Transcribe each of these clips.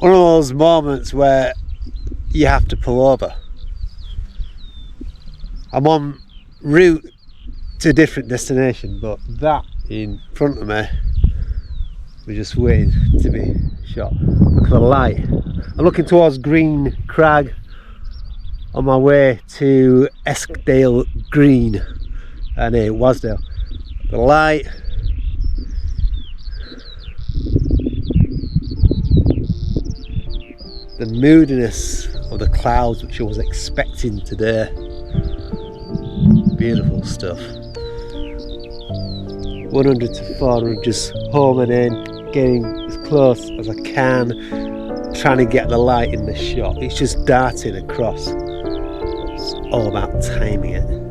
one of those moments where you have to pull over. I'm en route to a different destination, but that in front of me, we're just waiting to be shot. Look at the light. I'm looking towards Green Crag on my way to Eskdale Green near Wasdale. The light, the moodiness of the clouds which I was expecting today. Beautiful stuff. 100 to 400, just homing in, getting as close as I can, trying to get the light in the shot. It's just darting across. It's all about timing it.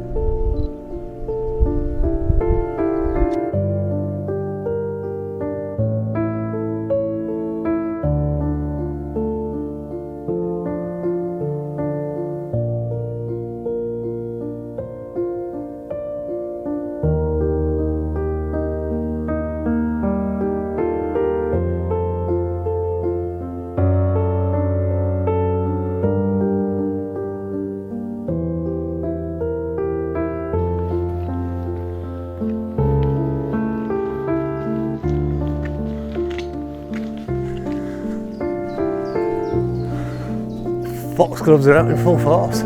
Foxgloves are out in full force.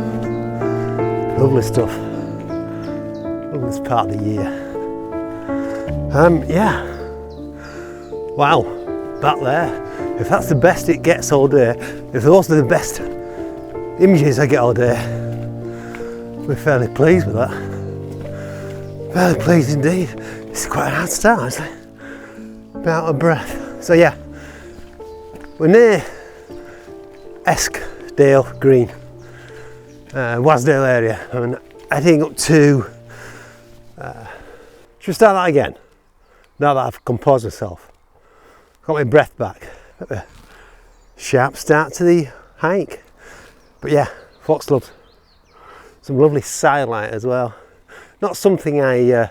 Lovely stuff. Loveliest part of the year. Yeah. Wow, that there. If that's the best it gets all day, if those are the best images I get all day, we're fairly pleased with that. Fairly pleased indeed. It's quite a hard start, actually. I'm out of breath. So yeah, we're near Eskdale Green, Wasdale area, and heading up to. Should we start that again? Now that I've composed myself, got my breath back. Got a sharp start to the hike, but yeah, foxgloves, some lovely sidelight as well. Not something I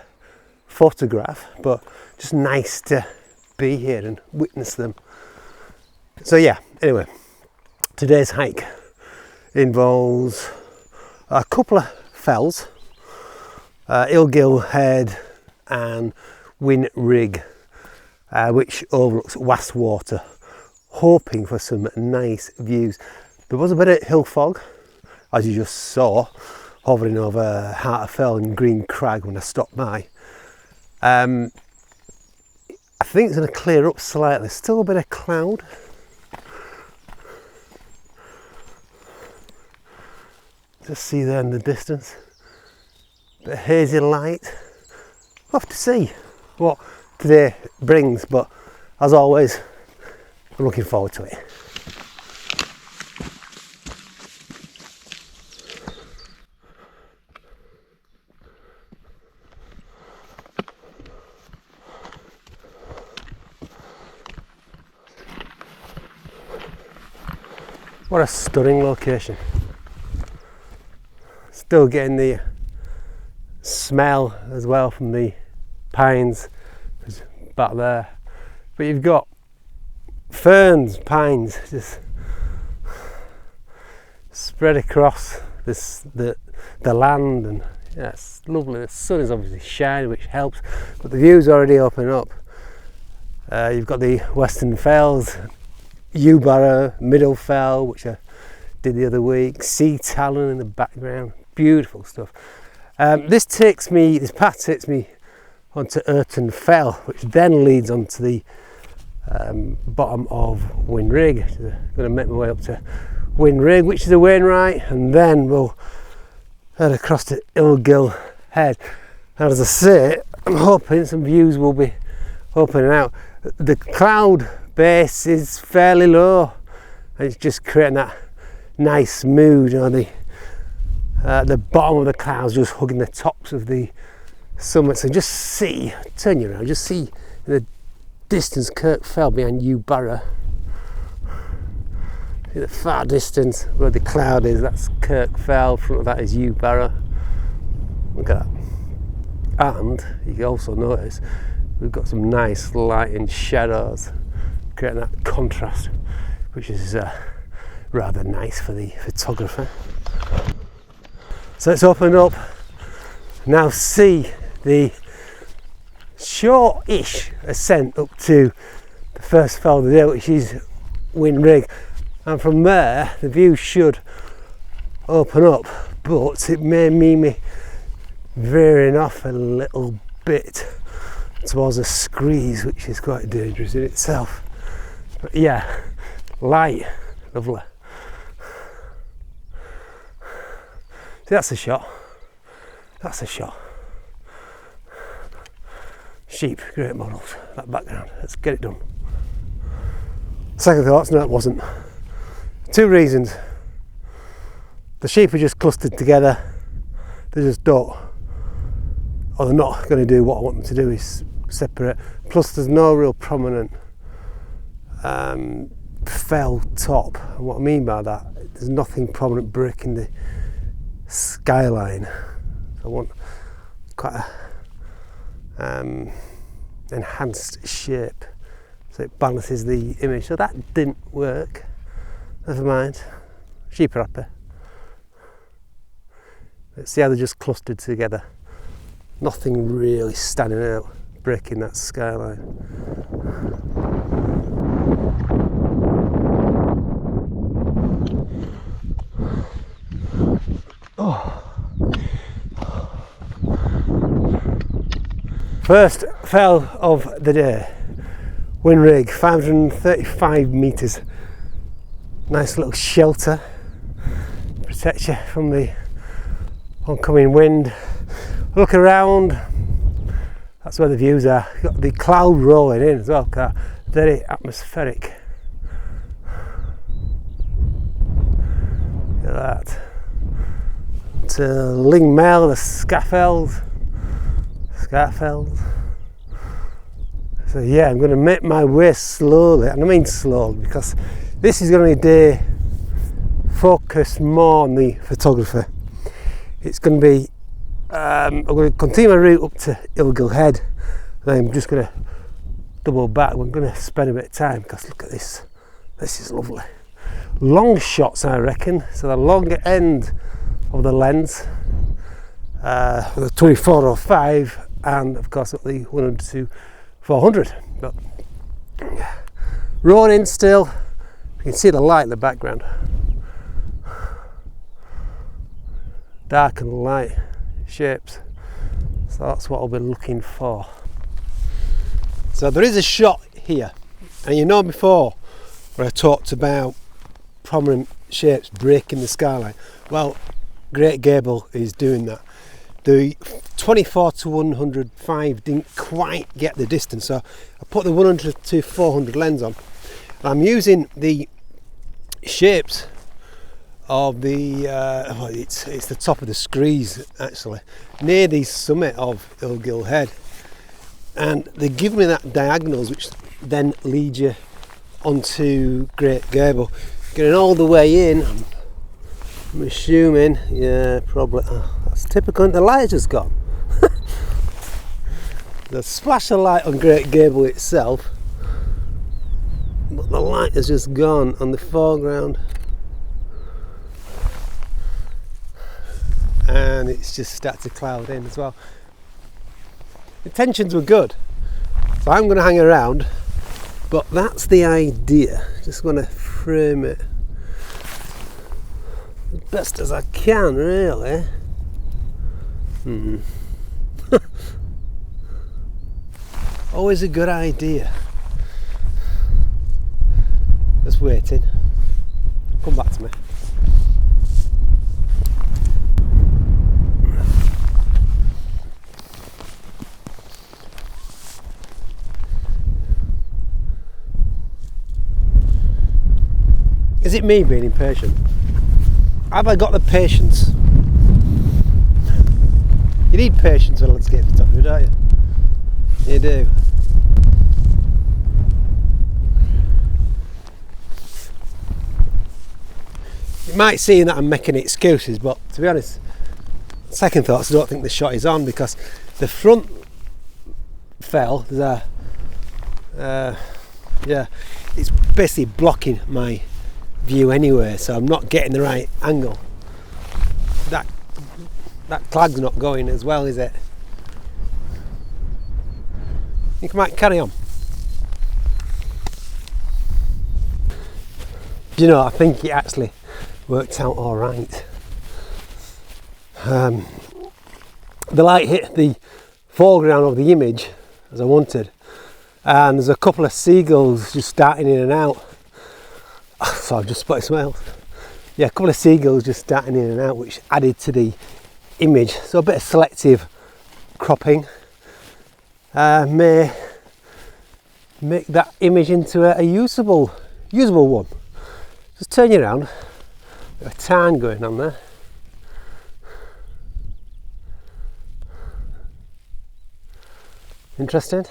photograph, but just nice to be here and witness them. So yeah, anyway, today's hike involves a couple of fells, Illgill Head and Winrig, which overlooks Wastwater, hoping for some nice views. There was a bit of hill fog, as you just saw, hovering over Heart of Fell and Green Crag when I stopped by. I think it's going to clear up slightly, still a bit of cloud. Just see there in the distance, bit of hazy light. We'll have to see what today brings, but as always, I'm looking forward to it. What a stunning location. Still getting the smell as well from the pines back there, but you've got ferns, pines just spread across the land, and yeah, it's lovely. The sun is obviously shining, which helps, but the view's already opening up. You've got the Western Fells, Ewbarrow, Middle Fell, which I did the other week, Sea Talon in the background. Beautiful stuff. This path takes me onto Urton Fell, which then leads onto the bottom of Winrig. I'm going to make my way up to Winrig, which is a Wainwright, and then we'll head across to Illgill Head. And as I say, I'm hoping some views will be opening out. The cloud base is fairly low, and it's just creating that nice mood on the bottom of the clouds, just hugging the tops of the summits, and just see, turn you around, just see in the distance Kirk Fell behind Ewbarrow. In the far distance where the cloud is, that's Kirk Fell, in front of that is Ewbarrow. Look at that. And you can also notice we've got some nice light and shadows, creating that contrast which is rather nice for the photographer. So it's opened up. Now see the short-ish ascent up to the first fell of the day, which is Wind Rig, and from there the view should open up, but it may mean me veering off a little bit towards a screeze, which is quite dangerous in itself. But yeah, light, lovely. See, that's a shot. That's a shot. Sheep, great models, that background. Let's get it done. Second thoughts, no it wasn't. Two reasons. The sheep are just clustered together. They just don't, or they're not going to do what I want them to do, is separate. Plus there's no real prominent fell top. And what I mean by that, there's nothing prominent breaking the skyline. I want quite a enhanced shape, so it balances the image. So that didn't work. Never mind. Sheep are happy. Let's see how they're just clustered together. Nothing really standing out, breaking that skyline. Oh. First fell of the day, Wind Rig, 535 metres. Nice little shelter, protects you from the oncoming wind. Look around, that's where the views are. You've got the cloud rolling in as well, very atmospheric. Look at that. To Lingmel, the Scafeld. So yeah, I'm going to make my way slowly, and I mean slowly, because this is going to be a day focused more on the photography. It's going to be, I'm going to continue my route up to Illgill Head, and I'm just going to double back. We're going to spend a bit of time, because look at this. This is lovely. Long shots, I reckon. So the longer end of the lens, the 2405, and of course at the 100 to 400. But rolling still, you can see the light in the background. Dark and light shapes. So that's what I'll be looking for. So there is a shot here, and you know before where I talked about prominent shapes breaking the skyline. Well, Great Gable is doing that. The 24 to 105 didn't quite get the distance, so I put the 100 to 400 lens on. I'm using the shapes of the it's the top of the screes actually, near the summit of Illgill Head, and they give me that diagonals which then lead you onto Great Gable. Getting all the way in, I'm assuming, yeah, probably. Oh, that's typical. The light has gone. The splash of light on Great Gable itself, but the light has just gone on the foreground, and it's just started to cloud in as well. Intentions were good, so I'm going to hang around, but that's the idea. Just want to frame it as best as I can, really. Always a good idea. Just waiting. Come back to me. Is it me being impatient? Have I got the patience? You need patience with landscape photography, don't you? You do. You might seem that I'm making excuses, but to be honest, second thoughts, I don't think the shot is on, because the front fell, there's a Yeah, it's basically blocking my view anyway, so I'm not getting the right angle. That clag's not going as well, is it? I think I might carry on. You know, I think it actually worked out all right. The light hit the foreground of the image as I wanted, and there's a couple of seagulls just starting in and out. So I've just spotted something else. Yeah, a couple of seagulls just starting in and out, which added to the image. So a bit of selective cropping may make that image into a usable one. Just turn you around. Got a tarn going on there. Interesting.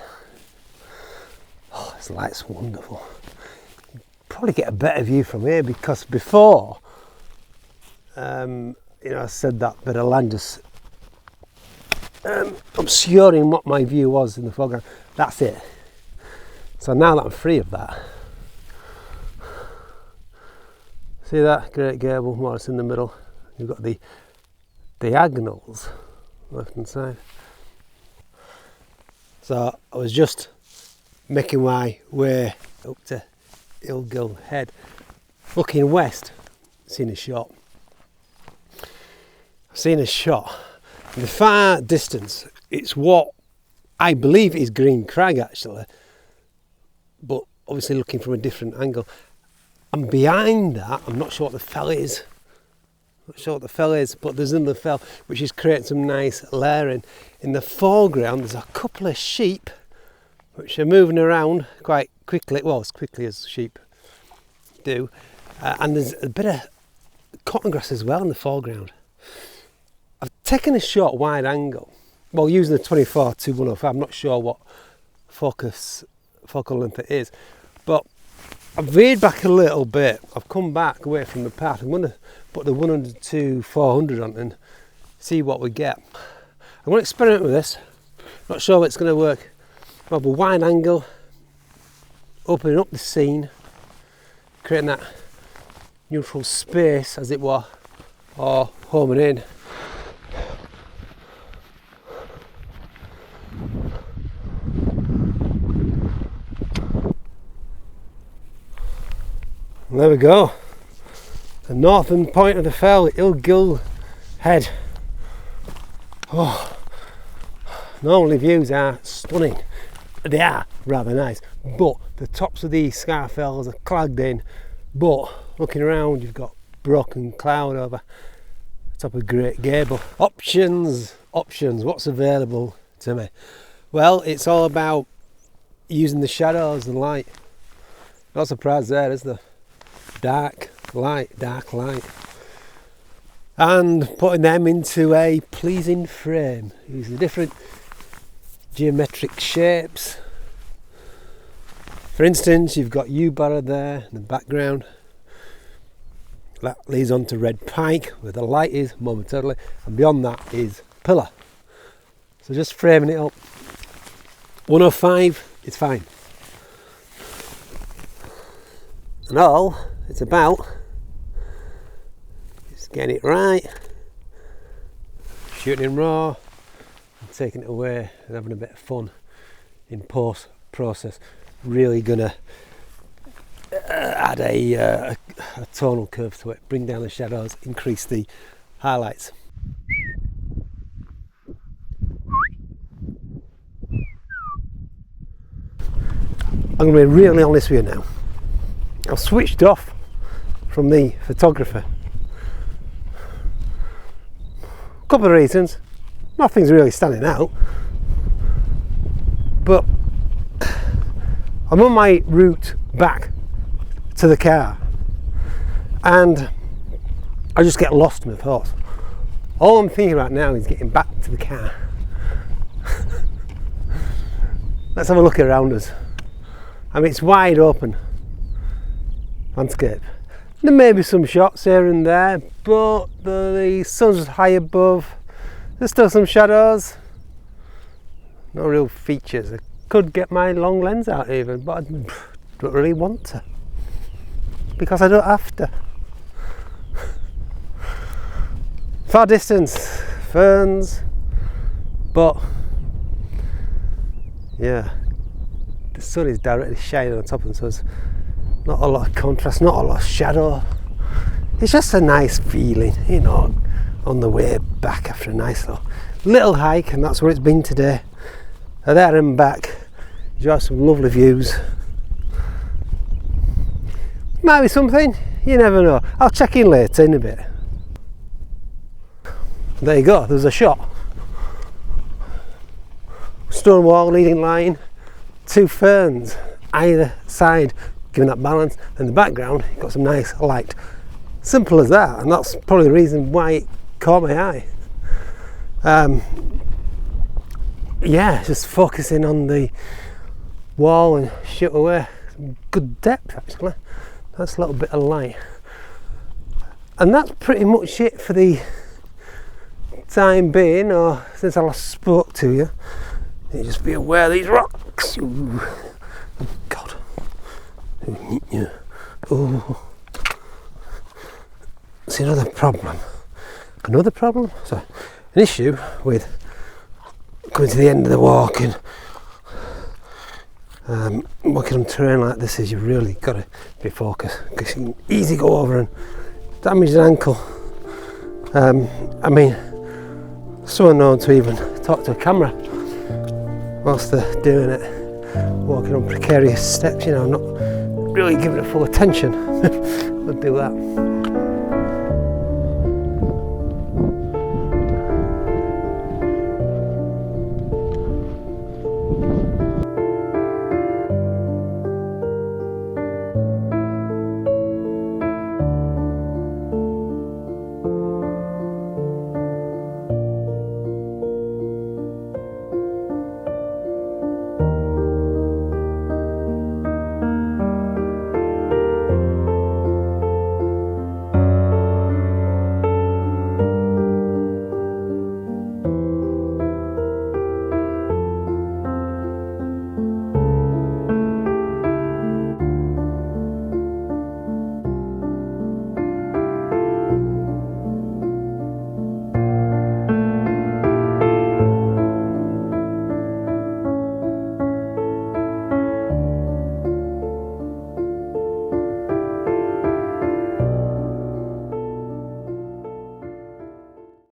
Oh, this light's wonderful. You probably get a better view from here, because before, you know, I said that bit of land just obscuring what my view was in the foreground. That's it. So now that I'm free of that, see that great gable more or less in the middle. You've got the diagonals left hand side. So I was just making my way up to Illgill Head, looking west, seen a shot. I've seen a shot. In the far distance, it's what I believe is Green Crag actually, but obviously looking from a different angle. And behind that, I'm not sure what the fell is. But there's another fell which is creating some nice layering. In the foreground, there's a couple of sheep which are moving around quite quickly, well, as quickly as sheep do. And there's a bit of cotton grass as well in the foreground. I've taken a shot wide angle, well, using the 24-105. I'm not sure what focal length it is, but I've veered back a little bit. I've come back away from the path. I'm going to put the 100-400 on and see what we get. I'm going to experiment with this. Not sure if it's going to work. I'll have a wide angle, opening up the scene, creating that neutral space as it were, or homing in. And there we go, the northern point of the fell, Illgill Head. Oh, normally views are stunning. They are rather nice, but the tops of these scar fells are clagged in. But looking around, you've got broken cloud over the top of Great Gable. Options. What's available to me? Well, it's all about using the shadows and light. Not surprised there, is there? Dark light, and putting them into a pleasing frame using different geometric shapes. For instance, you've got U-barra there in the background. That leads on to red pike where the light is momentarily, and beyond that is pillar. So just framing it up. 105 is fine. And all it's about is getting it right, shooting in raw, and taking it away and having a bit of fun in post process. Really gonna add a tonal curve to it, bring down the shadows, increase the highlights. I'm going to be really honest with you now. I've switched off from the photographer. A couple of reasons. Nothing's really standing out, but I'm on my route back to the car and I just get lost in my thoughts. All I'm thinking about now is getting back to the car. Let's have a look around us. I mean, it's wide open landscape. There may be some shots here and there, but the sun's high above. There's still some shadows. No real features. I could get my long lens out even, but don't really want to, because I don't have to. Far distance, ferns, but yeah, the sun is directly shining on top of them, so there's not a lot of contrast, not a lot of shadow. It's just a nice feeling, you know, on the way back after a nice little hike, and that's where it's been today. There and back, you have some lovely views. Might be something, you never know. I'll check in later in a bit. There you go, there's a shot. Stone wall, leading line, 2 ferns either side, giving that balance. In the background, you've got some nice light. Simple as that, and that's probably the reason why it caught my eye. Yeah, just focusing on the wall and shoot away. Good depth actually. That's a little bit of light. And that's pretty much it for the time being, or since I last spoke to you. You just be aware of these rocks. Ooh. Oh God. Oh. See, another problem. So, an issue with coming to the end of the walk and walking on terrain like this is you've really got to be focused, because you can easily go over and damage an ankle. I mean, someone known to even talk to a camera whilst they're doing it, walking on precarious steps, you know, not really giving it full attention. I'll do that.